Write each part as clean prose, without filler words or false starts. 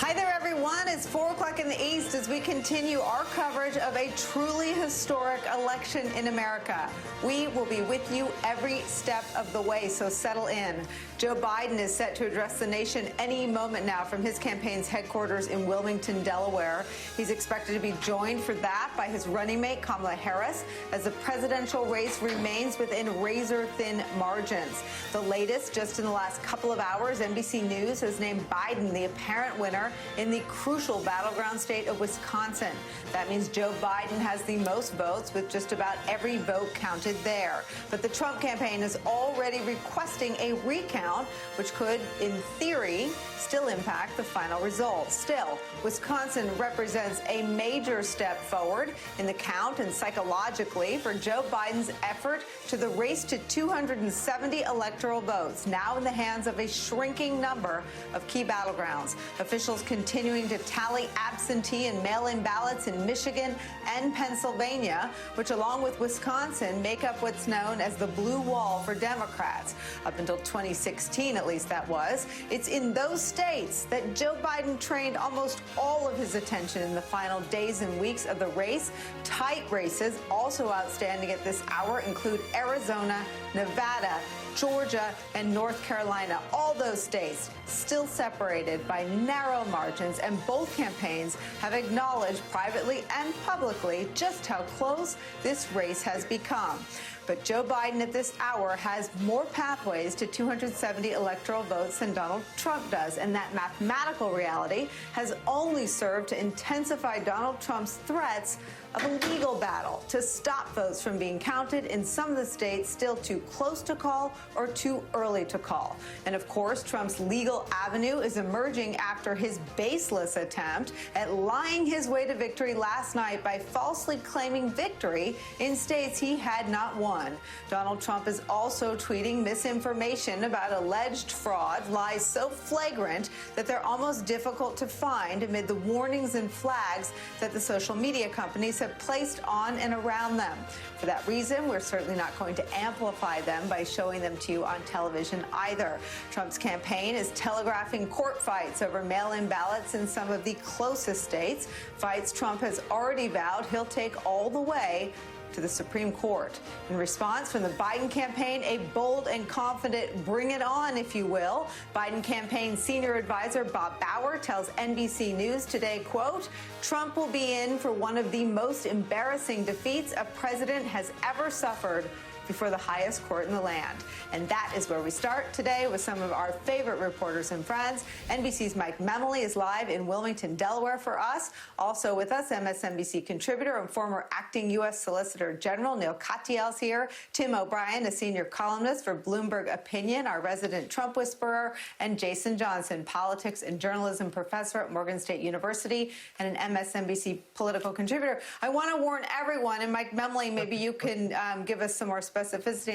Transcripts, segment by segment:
Hi there, everyone. It's 4 o'clock in the East as we continue our coverage of a truly historic election in America. We will be with you every step of the way, so settle in. Joe Biden is set to address the nation any moment now from his campaign's headquarters in Wilmington, Delaware. He's expected to be joined for that by his running mate, Kamala Harris, as the presidential race remains within razor-thin margins. The latest, just in the last couple of hours, NBC News has named Biden the apparent winner in the crucial battleground state of Wisconsin. That means Joe Biden has the most votes, with just about every vote counted there. But the Trump campaign is already requesting a recount, which could, in theory, still impact the final results. Still, Wisconsin represents a major step forward in the count and psychologically for Joe Biden's effort to the race to 270 electoral votes, now in the hands of a shrinking number of key battlegrounds. Officials continuing to tally absentee and mail-in ballots in Michigan and Pennsylvania, which, along with Wisconsin, make up what's known as the blue wall for Democrats. Up until 2016, at least that was. It's in those states that Joe Biden trained almost all of his attention in the final days and weeks of the race. Tight races also outstanding at this hour include Arizona, Nevada, Georgia, and North Carolina. All those states still separated by narrow margins, and both campaigns have acknowledged privately and publicly just how close this race has become. But Joe Biden at this hour has more pathways to 270 electoral votes than Donald Trump does, and that mathematical reality has only served to intensify Donald Trump's threats of a legal battle to stop votes from being counted in some of the states still too close to call or too early to call. And of course, Trump's legal avenue is emerging after his baseless attempt at lying his way to victory last night by falsely claiming victory in states he had not won. Donald Trump is also tweeting misinformation about alleged fraud, lies so flagrant that they're almost difficult to find amid the warnings and flags that the social media companies have placed on and around them. For that reason, we're certainly not going to amplify them by showing them to you on television either. Trump's campaign is telegraphing court fights over mail-in ballots in some of the closest states, fights Trump has already vowed he'll take all the way to the Supreme Court. In response from the Biden campaign, a bold and confident bring it on, if you will. Biden campaign senior advisor Bob Bauer tells NBC News today, quote, Trump will be in for one of the most embarrassing defeats a president has ever suffered before the highest court in the land. And that is where we start today with some of our favorite reporters and friends. NBC's Mike Memoli is live in Wilmington, Delaware for us. Also with us, MSNBC contributor and former acting U.S. Solicitor General Neil Katyal's here. Tim O'Brien, a senior columnist for Bloomberg Opinion, our resident Trump whisperer, and Jason Johnson, politics and journalism professor at Morgan State University and an MSNBC political contributor. I want to warn everyone, and Mike Memoli, maybe you can give us some more specificity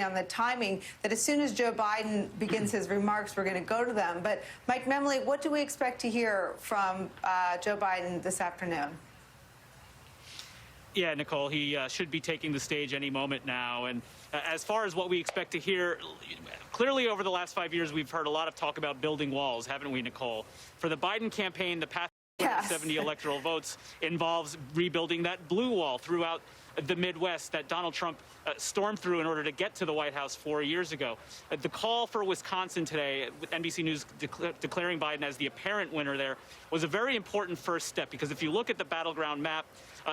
on the timing, that as soon as Joe Biden begins his remarks, we're going to go to them. But Mike Memoli, what do we expect to hear from Joe Biden this afternoon? Yeah, Nicole, he should be taking the stage any moment now. And as far as what we expect to hear, clearly over the last 5 years, we've heard a lot of talk about building walls, haven't we, Nicole? For the Biden campaign, the path to 70 electoral votes involves rebuilding that blue wall throughout the Midwest that Donald Trump stormed through in order to get to the White House 4 years ago. The call for Wisconsin today, with NBC News declaring Biden as the apparent winner there, was a very important first step, because if you look at the battleground map,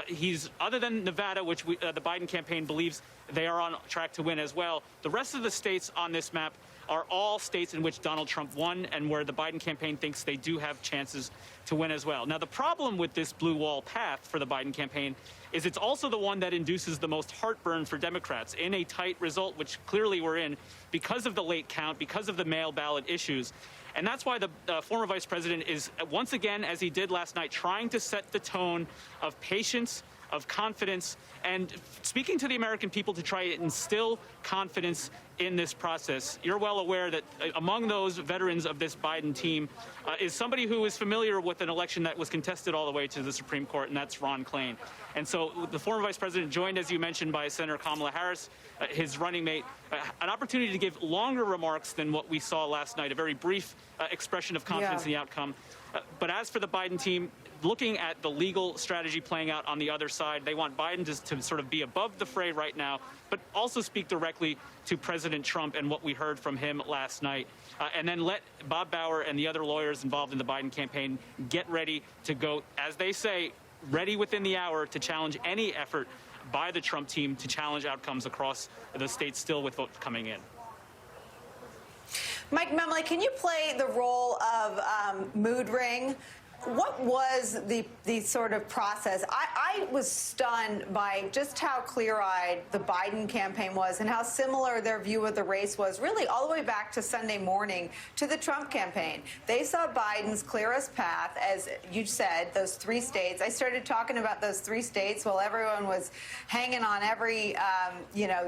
he's, other than Nevada, which the Biden campaign believes they are on track to win as well, the rest of the states on this map are all states in which Donald Trump won and where the Biden campaign thinks they do have chances to win as well. Now, the problem with this blue wall path for the Biden campaign is it's also the one that induces the most heartburn for Democrats in a tight result, which clearly we're in because of the late count, because of the mail ballot issues. And that's why the former vice president is, once again, as he did last night, trying to set the tone of patience, of confidence and speaking to the American people to try to instill confidence in this process. You're well aware that among those veterans of this Biden team is somebody who is familiar with an election that was contested all the way to the Supreme Court, and that's Ron Klain. And so the former vice president, joined, as you mentioned, by Senator Kamala Harris, his running mate, an opportunity to give longer remarks than what we saw last night, a very brief expression of confidence in the outcome. But as for the Biden team, looking at the legal strategy playing out on the other side, they want Biden to sort of be above the fray right now, but also speak directly to President Trump and what we heard from him last night, and then let Bob Bauer and the other lawyers involved in the Biden campaign get ready to go, as they say, ready within the hour to challenge any effort by the Trump team to challenge outcomes across the state still with votes coming in. Mike Memley, can you play the role of mood ring? What was the sort of process? I was stunned by just how clear-eyed the Biden campaign was and how similar their view of the race was, really all the way back to Sunday morning to the Trump campaign. They saw Biden's clearest path, as you said, those 3 states. I started talking about those 3 states while everyone was hanging on every,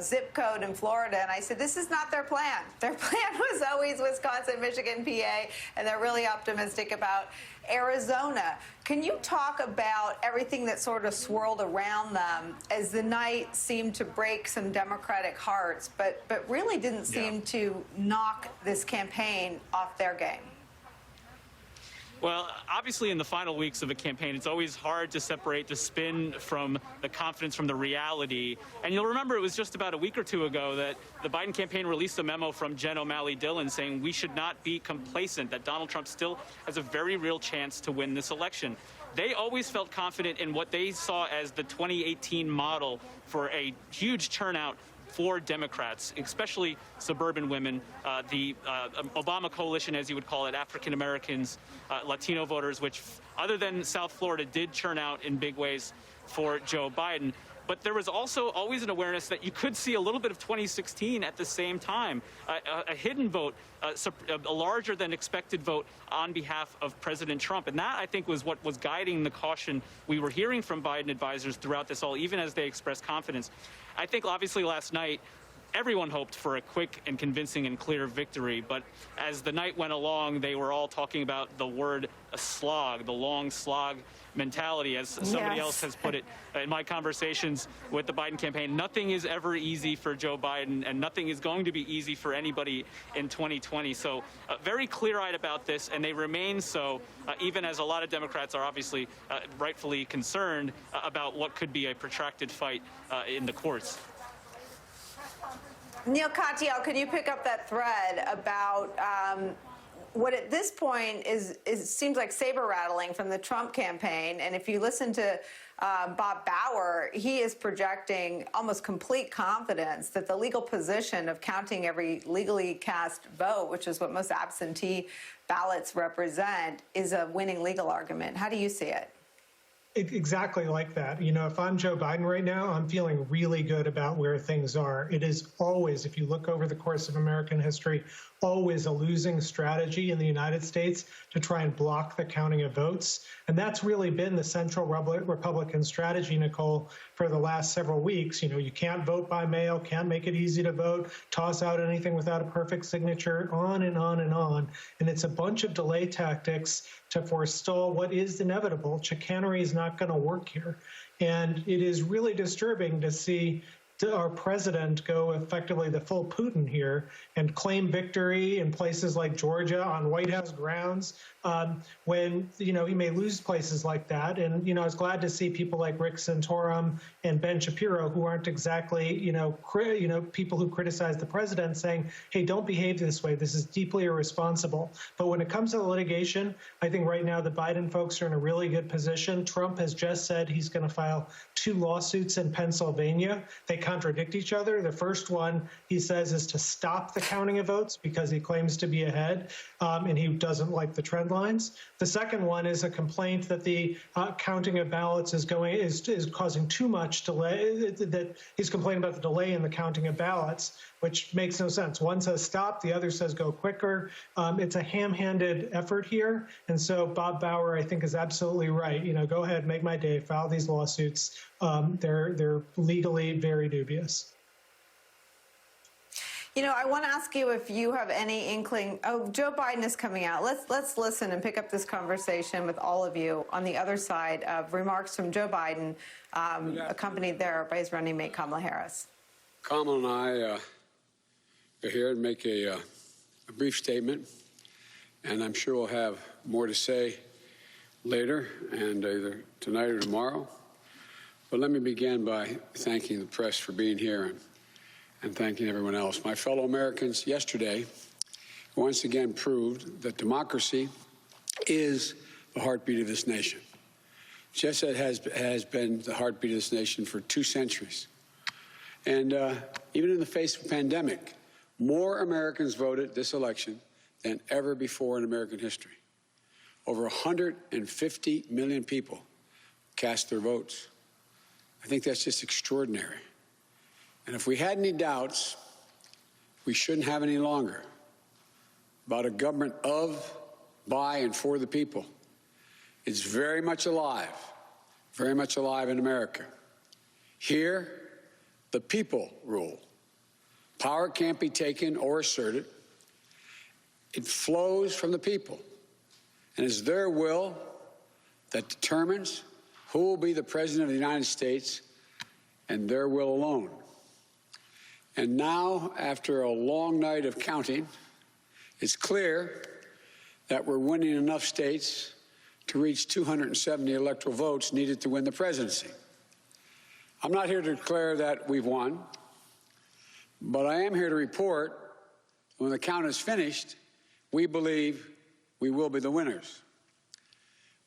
zip code in Florida, and I said, this is not their plan. Their plan was always Wisconsin, Michigan, PA, and they're really optimistic about Arizona. Can you talk about everything that sort of swirled around them as the night seemed to break some Democratic hearts, but really didn't seem to knock this campaign off their game? Well, obviously, in the final weeks of a campaign, it's always hard to separate the spin from the confidence from the reality. And you'll remember it was just about a week or two ago that the Biden campaign released a memo from Jen O'Malley Dillon saying we should not be complacent, that Donald Trump still has a very real chance to win this election. They always felt confident in what they saw as the 2018 model for a huge turnout for Democrats, especially suburban women, the Obama coalition, as you would call it, African Americans, Latino voters, which, other than South Florida, did turn out in big ways for Joe Biden. But there was also always an awareness that you could see a little bit of 2016 at the same time, a hidden vote, a larger than expected vote on behalf of President Trump. And that, I think, was what was guiding the caution we were hearing from Biden advisors throughout this all, even as they expressed confidence. I think, obviously, last night, everyone hoped for a quick and convincing and clear victory. But as the night went along, they were all talking about the word slog, the long slog mentality, as somebody else has put it in my conversations with the Biden campaign. Nothing is ever easy for Joe Biden, and nothing is going to be easy for anybody in 2020. So very clear-eyed about this, and they remain so, even as a lot of Democrats are obviously rightfully concerned about what could be a protracted fight in the courts. Neil Katyal, can you pick up that thread about what at this point seems like saber rattling from the Trump campaign? And if you listen to Bob Bauer, he is projecting almost complete confidence that the legal position of counting every legally cast vote, which is what most absentee ballots represent, is a winning legal argument. How do you see it? Exactly like that. You know, if I'm Joe Biden right now, I'm feeling really good about where things are. It is always, if you look over the course of American history, always a losing strategy in the United States to try and block the counting of votes. And that's really been the central Republican strategy, Nicole, for the last several weeks. You know, you can't vote by mail, can't make it easy to vote, toss out anything without a perfect signature, on and on and on. And it's a bunch of delay tactics to forestall what is inevitable. Chicanery is not going to work here. And it is really disturbing to see our president go effectively the full Putin here and claim victory in places like Georgia on White House grounds when, you know, he may lose places like that. And, you know, I was glad to see people like Rick Santorum and Ben Shapiro, who aren't exactly, people who criticize the president, saying, hey, don't behave this way. This is deeply irresponsible. But when it comes to the litigation, I think right now the Biden folks are in a really good position. Trump has just said he's going to file 2 lawsuits in Pennsylvania. They contradict each other. The first one, he says, is to stop the counting of votes because he claims to be ahead and he doesn't like the trend lines. The second one is a complaint that the counting of ballots is causing too much delay, that he's complaining about the delay in the counting of ballots. which makes no sense. One says stop, the other says go quicker. It's a ham-handed effort here. And so Bob Bauer, I think, is absolutely right. Go ahead, make my day, file these lawsuits. They're legally very dubious. I want to ask you if you have any inkling. Oh, Joe Biden is coming out. Let's listen and pick up this conversation with all of you on the other side of remarks from Joe Biden, accompanied there by his running mate, Kamala Harris. Kamala and I are here to make a brief statement, and I'm sure we'll have more to say later, and either tonight or tomorrow. But let me begin by thanking the press for being here and thanking everyone else. My fellow Americans, yesterday once again proved that democracy is the heartbeat of this nation, just as it has been the heartbeat of this nation for 2 centuries. And even in the face of a pandemic, more Americans voted this election than ever before in American history. Over 150 million people cast their votes. I think that's just extraordinary. And if we had any doubts, we shouldn't have any longer about a government of, by, and for the people. It's very much alive in America. Here, the people rule. Power can't be taken or asserted. It flows from the people. And it's their will that determines who will be the President of the United States, and their will alone. And now, after a long night of counting, it's clear that we're winning enough states to reach 270 electoral votes needed to win the presidency. I'm not here to declare that we've won, but I am here to report when the count is finished, we believe we will be the winners.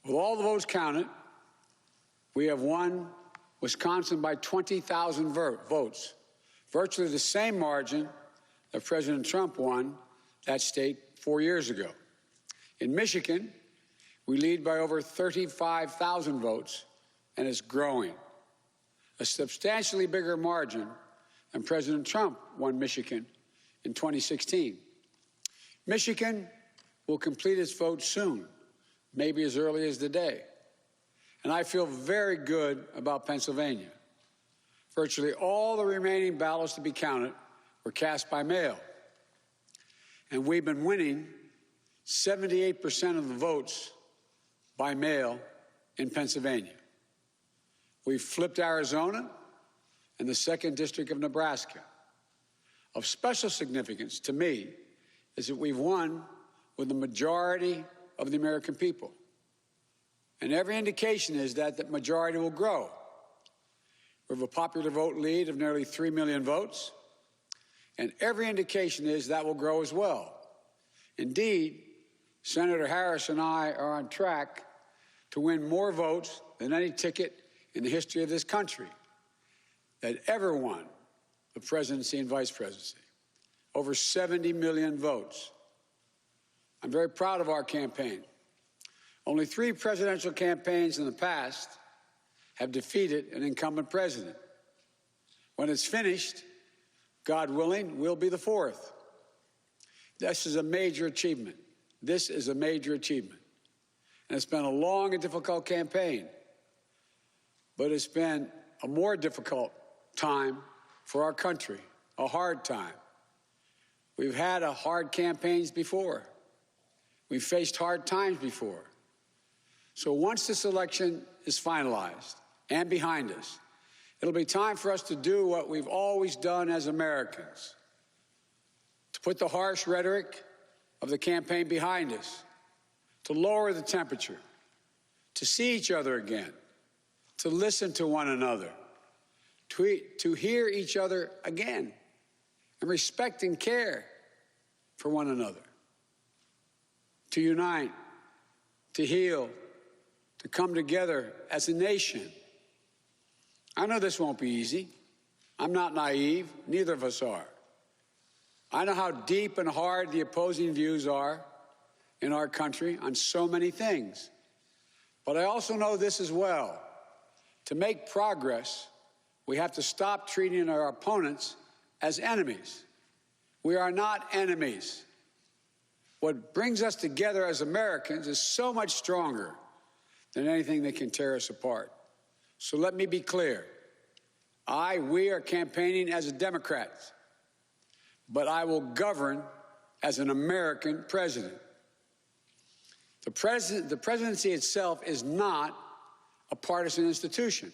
With all the votes counted, we have won Wisconsin by 20,000 votes, virtually the same margin that President Trump won that state 4 years ago. In Michigan, we lead by over 35,000 votes, and it's growing. A substantially bigger margin than President Trump won Michigan in 2016. Michigan will complete its vote soon, maybe as early as today. And I feel very good about Pennsylvania. Virtually all the remaining ballots to be counted were cast by mail. And we've been winning 78% of the votes by mail in Pennsylvania. We've flipped Arizona and the 2nd District of Nebraska. Of special significance to me is that we've won with the majority of the American people. And every indication is that that majority will grow. We have a popular vote lead of nearly 3 million votes, and every indication is that will grow as well. Indeed, Senator Harris and I are on track to win more votes than any ticket in the history of this country that ever won the presidency and vice presidency. Over 70 million votes. I'm very proud of our campaign. Only 3 presidential campaigns in the past have defeated an incumbent president. When it's finished, God willing, we'll be the 4th. This is a major achievement. This is a major achievement. And it's been a long and difficult campaign. But it's been a more difficult time for our country, a hard time. We've had hard campaigns before. We've faced hard times before. So once this election is finalized and behind us, it'll be time for us to do what we've always done as Americans, to put the harsh rhetoric of the campaign behind us, to lower the temperature, to see each other again, to listen to one another, to hear each other again, and respect and care for one another, to unite, to heal, to come together as a nation. I know this won't be easy. I'm not naive. Neither of us are. I know how deep and hard the opposing views are in our country on so many things. But I also know this as well. To make progress, we have to stop treating our opponents as enemies We are not enemies. What brings us together as Americans is so much stronger than anything that can tear us apart. So let me be clear. We are campaigning as a Democrat, but I will govern as an American president. The presidency itself is not a partisan institution.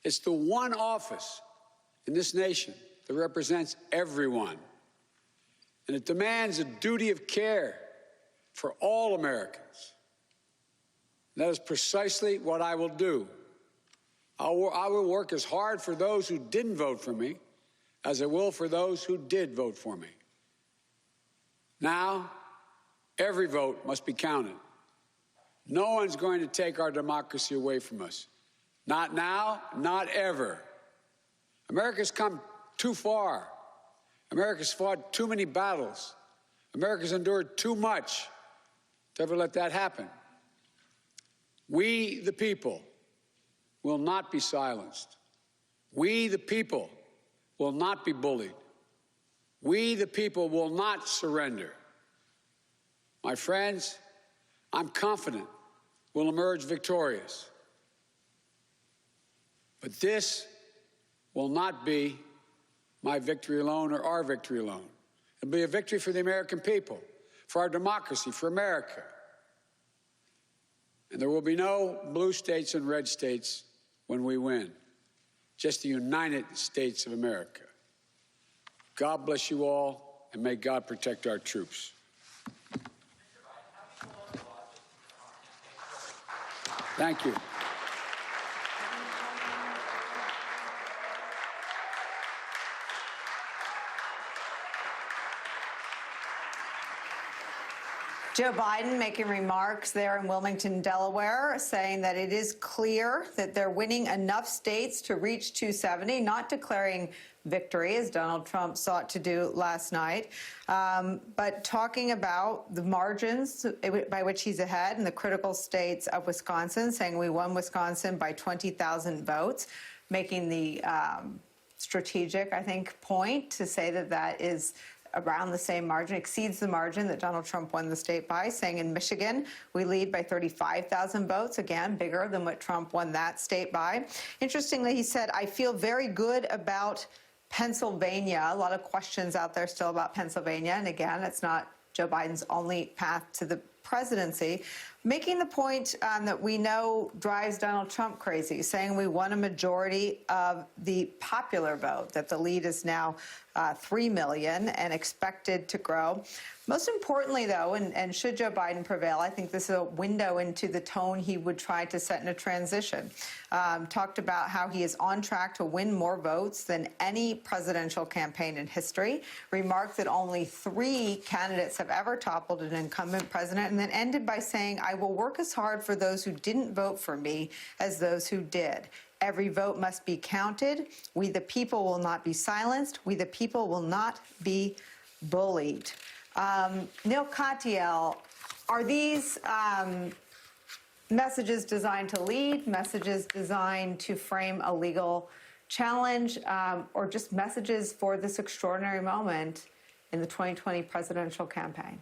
It's the one office in this nation that represents everyone. And it demands a duty of care for all Americans. That is precisely what I will do. I will work as hard for those who didn't vote for me as I will for those who did vote for me. Now, every vote must be counted. No one's going to take our democracy away from us. Not now, not ever. America's come too far. America's fought too many battles. America's endured too much to ever let that happen. We, the people, will not be silenced. We, the people, will not be bullied. We, the people, will not surrender. My friends, I'm confident we'll emerge victorious. But this will not be my victory alone or our victory alone. It'll be a victory for the American people, for our democracy, for America. And there will be no blue states and red states when we win, just the United States of America. God bless you all, and may God protect our troops. Thank you. Joe Biden making remarks there in Wilmington, Delaware, saying that it is clear that they're winning enough states to reach 270, not declaring victory, as Donald Trump sought to do last night, but talking about the margins by which he's ahead in the critical states of Wisconsin, saying we won Wisconsin by 20,000 votes, making the strategic, I think, point to say that that is around the same margin, exceeds the margin that Donald Trump won the state by, saying in Michigan, we lead by 35,000 votes, again, bigger than what Trump won that state by. Interestingly, he said, I feel very good about Pennsylvania. A lot of questions out there still about Pennsylvania. And again, it's not Joe Biden's only path to the presidency, making the point that we know drives Donald Trump crazy, saying we won a majority of the popular vote, that the lead is now 3 million and expected to grow. Most importantly, though, and should Joe Biden prevail, I think this is a window into the tone he would try to set in a transition. Talked about how he is on track to win more votes than any presidential campaign in history, remarked that only 3 candidates have ever toppled an incumbent president, and then ended by saying, I will work as hard for those who didn't vote for me as those who did. Every vote must be counted. We, the people, will not be silenced. We, the people, will not be bullied. Neil Katyal, are these messages designed to lead, messages designed to frame a legal challenge, or just messages for this extraordinary moment in the 2020 presidential campaign?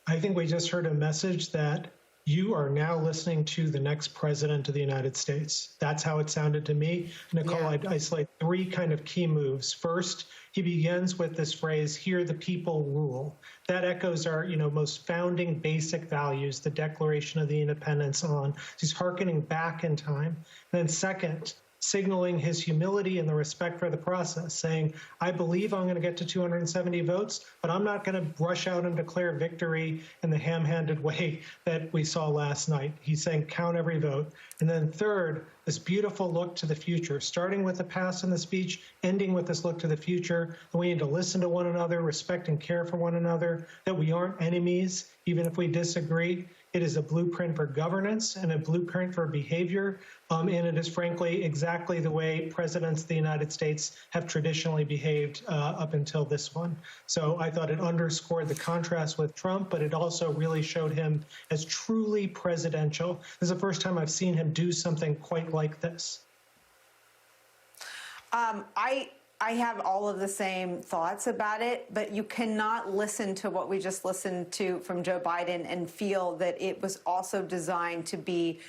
I think we just heard a message that you are now listening to the next president of the United States. That's how it sounded to me. Nicole, yeah. I'd isolate 3 kind of key moves. First, he begins with this phrase, here the people rule. That echoes our, most founding basic values, the Declaration of the Independence on. He's hearkening back in time. And then second, signaling his humility and the respect for the process, saying, I believe I'm going to get to 270 votes, but I'm not going to rush out and declare victory in the ham-handed way that we saw last night. He's saying, count every vote. And then third, this beautiful look to the future, starting with the past in the speech, ending with this look to the future. And we need to listen to one another, respect and care for one another, that we aren't enemies, even if we disagree. It is a blueprint for governance and a blueprint for behavior. And it is, frankly, exactly the way presidents of the United States have traditionally behaved up until this one. So I thought it underscored the contrast with Trump, but it also really showed him as truly presidential. This is the first time I've seen him do something quite like this. I I have all of the same thoughts about it, but you cannot listen to what we just listened to from Joe Biden and feel that it was also designed to be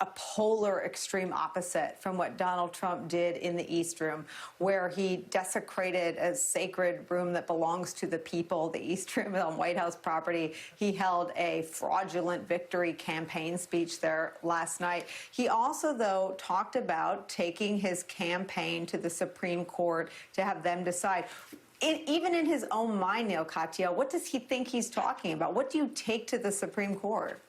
a polar extreme opposite from what Donald Trump did in the East Room, where he desecrated a sacred room that belongs to the people, the East Room on White House property. He held a fraudulent victory campaign speech there last night. He also, though, talked about taking his campaign to the Supreme Court to have them decide. Even in his own mind, Neil Katyal, what does he think he's talking about? What do you take to the Supreme Court?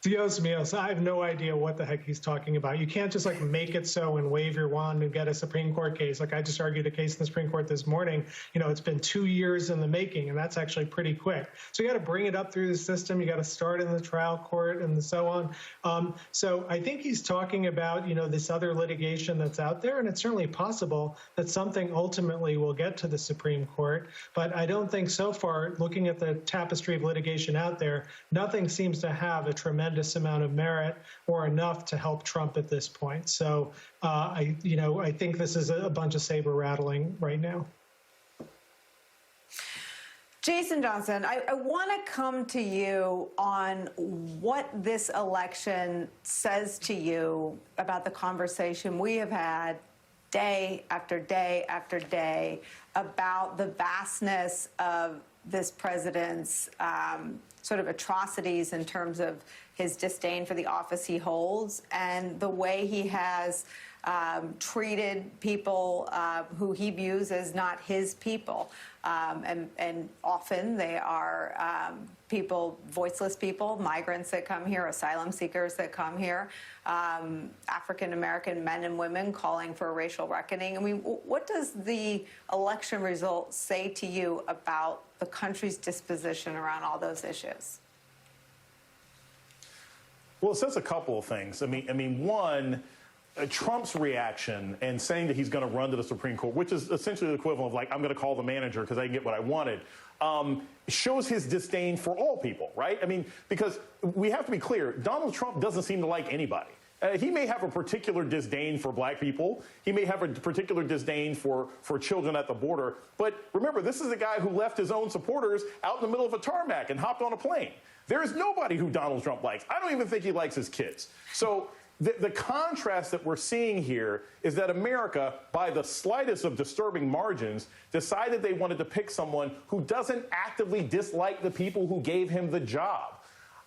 Dios míos, I have no idea what the heck he's talking about. You can't just make it so and wave your wand and get a Supreme Court case. I just argued a case in the Supreme Court this morning. It's been 2 years in the making, and that's actually pretty quick. So you got to bring it up through the system. You got to start in the trial court and so on. So I think he's talking about, this other litigation that's out there, and it's certainly possible that something ultimately will get to the Supreme Court. But I don't think so far, looking at the tapestry of litigation out there, nothing seems to have a tremendous amount of merit or enough to help Trump at this point. So I think this is a bunch of saber rattling right now. Jason Johnson, I want to come to you on what this election says to you about the conversation we have had day after day after day about the vastness of this president's sort of atrocities in terms of his disdain for the office he holds and the way he has treated people who he views as not his people. And often they are people, voiceless people, migrants that come here, asylum seekers that come here, African-American men and women calling for a racial reckoning. I mean, what does the election result say to you about the country's disposition around all those issues? Well, it says a couple of things. I mean, one, Trump's reaction and saying that he's going to run to the Supreme Court, which is essentially the equivalent of I'm going to call the manager because I can get what I wanted, shows his disdain for all people, right? I mean, because we have to be clear, Donald Trump doesn't seem to like anybody. He may have a particular disdain for black people. He may have a particular disdain for children at the border. But remember, this is a guy who left his own supporters out in the middle of a tarmac and hopped on a plane. There is nobody who Donald Trump likes. I don't even think he likes his kids. So the contrast that we're seeing here is that America, by the slightest of disturbing margins, decided they wanted to pick someone who doesn't actively dislike the people who gave him the job.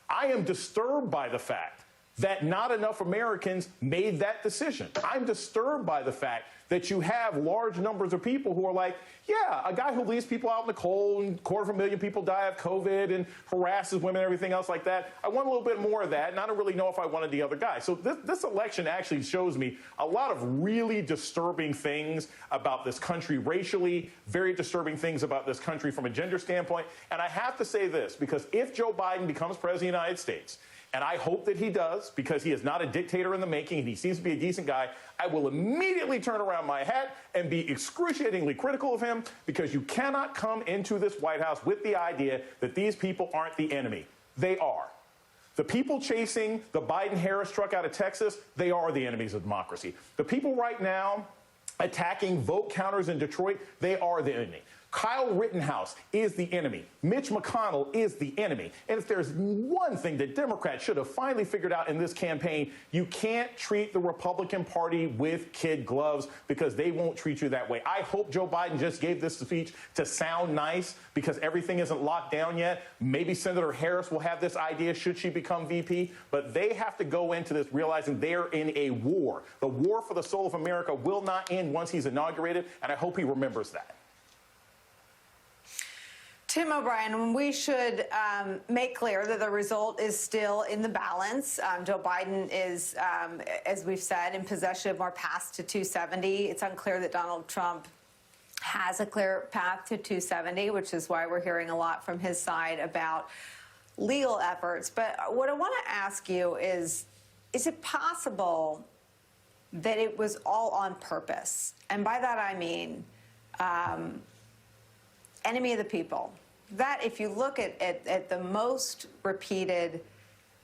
I am disturbed by the fact that not enough Americans made that decision. I'm disturbed by the fact that you have large numbers of people who are like, yeah, a guy who leaves people out in the cold and 250,000 people die of COVID and harasses women and everything else like that. I want a little bit more of that, and I don't really know if I wanted the other guy. So this election actually shows me a lot of really disturbing things about this country racially, very disturbing things about this country from a gender standpoint. And I have to say this, because if Joe Biden becomes president of the United States, and I hope that he does, because he is not a dictator in the making and he seems to be a decent guy, I will immediately turn around my hat and be excruciatingly critical of him, because you cannot come into this White House with the idea that these people aren't the enemy. They are. The people chasing the Biden-Harris truck out of Texas, they are the enemies of democracy. The people right now attacking vote counters in Detroit, they are the enemy. Kyle Rittenhouse is the enemy. Mitch McConnell is the enemy. And if there's one thing that Democrats should have finally figured out in this campaign, you can't treat the Republican Party with kid gloves, because they won't treat you that way. I hope Joe Biden just gave this speech to sound nice, because everything isn't locked down yet. Maybe Senator Harris will have this idea should she become VP, but they have to go into this realizing they're in a war. The war for the soul of America will not end once he's inaugurated, and I hope he remembers that. Tim O'Brien, we should make clear that the result is still in the balance. Joe Biden is, as we've said, in possession of more paths to 270. It's unclear that Donald Trump has a clear path to 270, which is why we're hearing a lot from his side about legal efforts. But what I want to ask you is it possible that it was all on purpose? And by that I mean enemy of the people. That if you look at the most repeated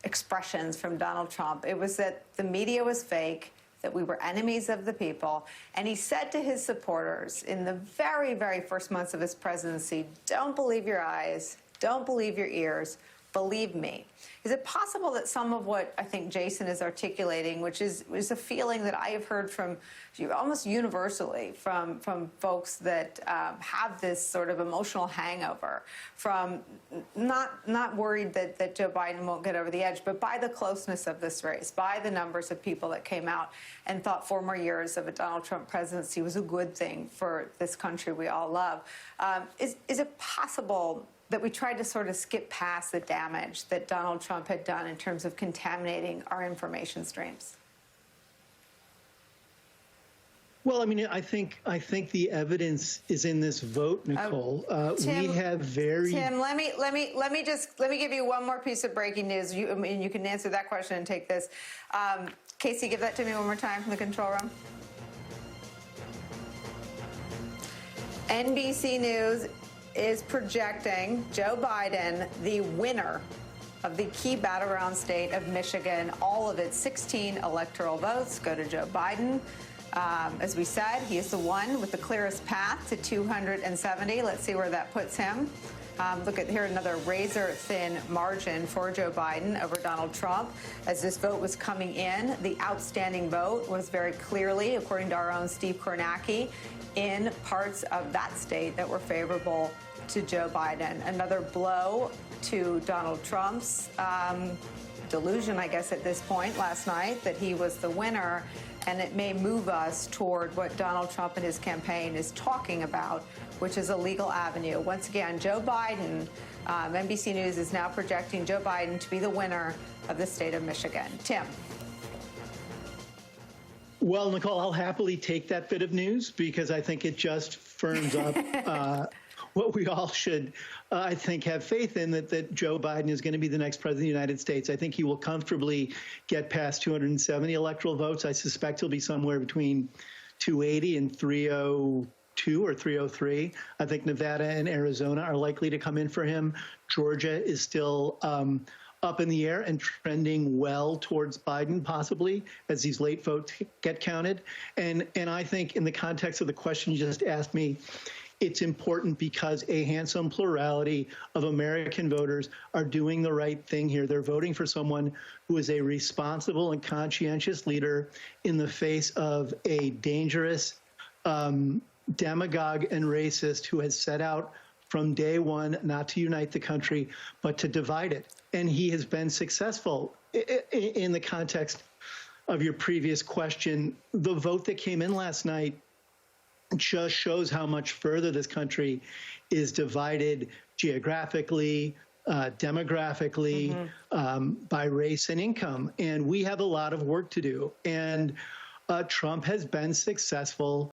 expressions from Donald Trump, it was that the media was fake, that we were enemies of the people. And he said to his supporters in the very, very first months of his presidency, don't believe your eyes, don't believe your ears, believe me. Is it possible that some of what I think Jason is articulating, which is a feeling that I have heard from almost universally from folks that have this sort of emotional hangover from not worried that Joe Biden won't get over the edge, but by the closeness of this race, by the numbers of people that came out and thought 4 more years of a Donald Trump presidency was a good thing for this country we all love. Is it possible that we tried to sort of skip past the damage that Donald Trump had done in terms of contaminating our information streams? Well, I mean, I think the evidence is in this vote, Nicole. Tim, we have very. Tim, let me give you one more piece of breaking news. You can answer that question and take this. Casey, give that to me one more time from the control room. NBC News is projecting Joe Biden the winner of the key battleground state of Michigan. All of its 16 electoral votes go to Joe Biden. As we said, he is the one with the clearest path to 270. Let's see where that puts him. Look at here, another razor-thin margin for Joe Biden over Donald Trump. As this vote was coming in, the outstanding vote was very clearly, according to our own Steve Kornacki, in parts of that state that were favorable to Joe Biden. Another blow to Donald Trump's delusion, I guess, at this point last night, that he was the winner. And it may move us toward what Donald Trump and his campaign is talking about, which is a legal avenue. Once again, Joe Biden, NBC News is now projecting Joe Biden to be the winner of the state of Michigan. Tim. Well, Nicole, I'll happily take that bit of news because I think it just firms up what we all should, I think, have faith in, that Joe Biden is going to be the next president of the United States. I think he will comfortably get past 270 electoral votes. I suspect he'll be somewhere between 280 and 302 or 303. I think Nevada and Arizona are likely to come in for him. Georgia is still up in the air and trending well towards Biden, possibly, as these late votes get counted. And I think in the context of the question you just asked me, it's important because a handsome plurality of American voters are doing the right thing here. They're voting for someone who is a responsible and conscientious leader in the face of a dangerous demagogue and racist who has set out from day one not to unite the country, but to divide it. And he has been successful. In the context of your previous question, the vote that came in last night just shows how much further this country is divided geographically, demographically, by race and income. And we have a lot of work to do. And Trump has been successful